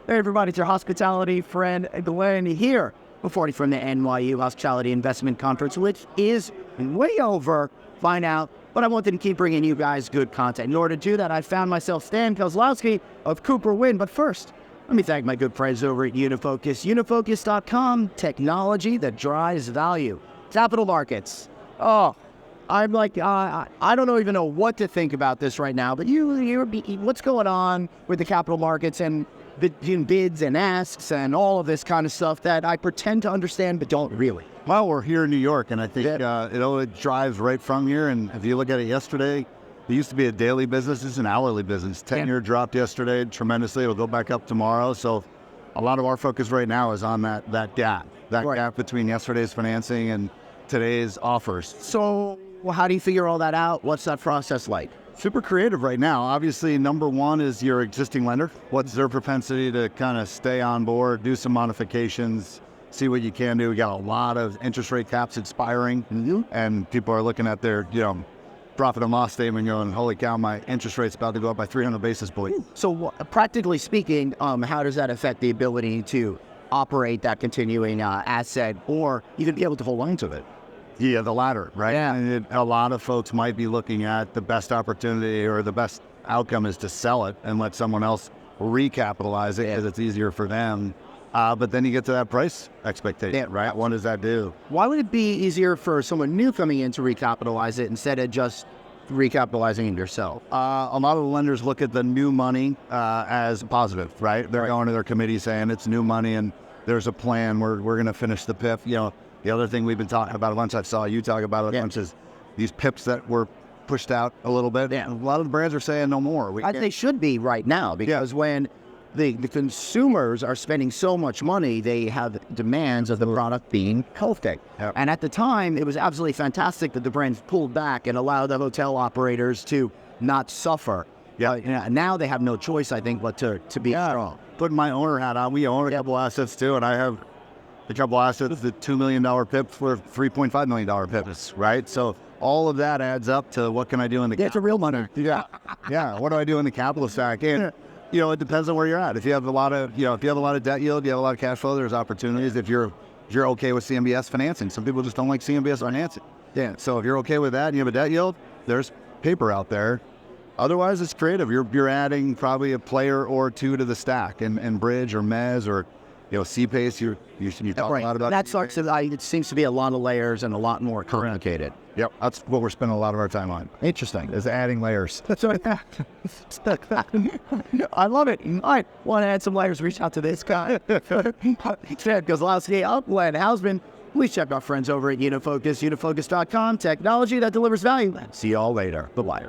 Hey everybody, it's your hospitality friend Glenn here, reporting from the NYU Hospitality Investment Conference, which is way over by now, but I wanted to keep bringing you guys good content. In order to do that, I found myself Stan Kozlowski of CooperWynn. But first, let me thank my good friends over at Unifocus. Unifocus.com, technology that drives value. Capital markets. Oh, I'm like, I don't even know what to think about this right now, but what's going on with the capital markets and bids and asks and all of this kind of stuff that I pretend to understand but don't really. Well, we're here in New York, and I think it drives right from here. And if you look at it yesterday, it used to be a daily business. It's an hourly business. 10-year dropped yesterday tremendously. It'll go back up tomorrow. So a lot of our focus right now is on that gap, gap between yesterday's financing and today's offers. So how do you figure all that out? What's that process like? Super creative right now. Obviously, number one is your existing lender. What's their propensity to kind of stay on board, do some modifications, see what you can do. We got a lot of interest rate caps expiring, and people are looking at their, profit and loss statement going, holy cow, my interest rate's about to go up by 300 basis points. So practically speaking, how does that affect the ability to operate that continuing asset or even be able to hold on to it? Yeah, the latter, right? Yeah. And a lot of folks might be looking at the best opportunity or the best outcome is to sell it and let someone else recapitalize it because it's easier for them. But then you get to that price expectation, right? What does that do? Why would it be easier for someone new coming in to recapitalize it instead of just recapitalizing it yourself? A lot of the lenders look at the new money as positive, right? They're going to their committee saying it's new money and there's a plan. We're going to finish the PIF. The other thing we've been talking about a bunch, I saw you talk about it a bunch, is these PIPs that were pushed out a little bit. Yeah. A lot of the brands are saying no more. They should be right now because when the consumers are spending so much money, they have demands of the product being healthy. Yep. And at the time, it was absolutely fantastic that the brands pulled back and allowed the hotel operators to not suffer. Yeah. Now they have no choice, I think, but to be strong. Putting my owner hat on, we own a couple assets too, and I have a couple assets, the $2 million PIP for $3.5 million PIPs, right? So all of that adds up to what can I do in the capital? It's a real money. Yeah. What do I do in the capital stack? And it depends on where you're at. If you have a lot of, if you have a lot of debt yield, you have a lot of cash flow, there's opportunities. If you're okay with CMBS financing, some people just don't like CMBS financing. Yeah. So if you're okay with that and you have a debt yield, there's paper out there. Otherwise, it's creative. You're adding probably a player or two to the stack, and bridge or mezz or C-Pace, you talk a lot about. That starts to, it seems to be a lot of layers and a lot more complicated. Yep, that's what we're spending a lot of our time on. Interesting. Is adding layers. I love it. All right, want to add some layers, reach out to this guy. Stan Kozlowski, I'm Glenn Hausman. Please check our friends over at Unifocus, unifocus.com, technology that delivers value. See y'all later. Bye-bye.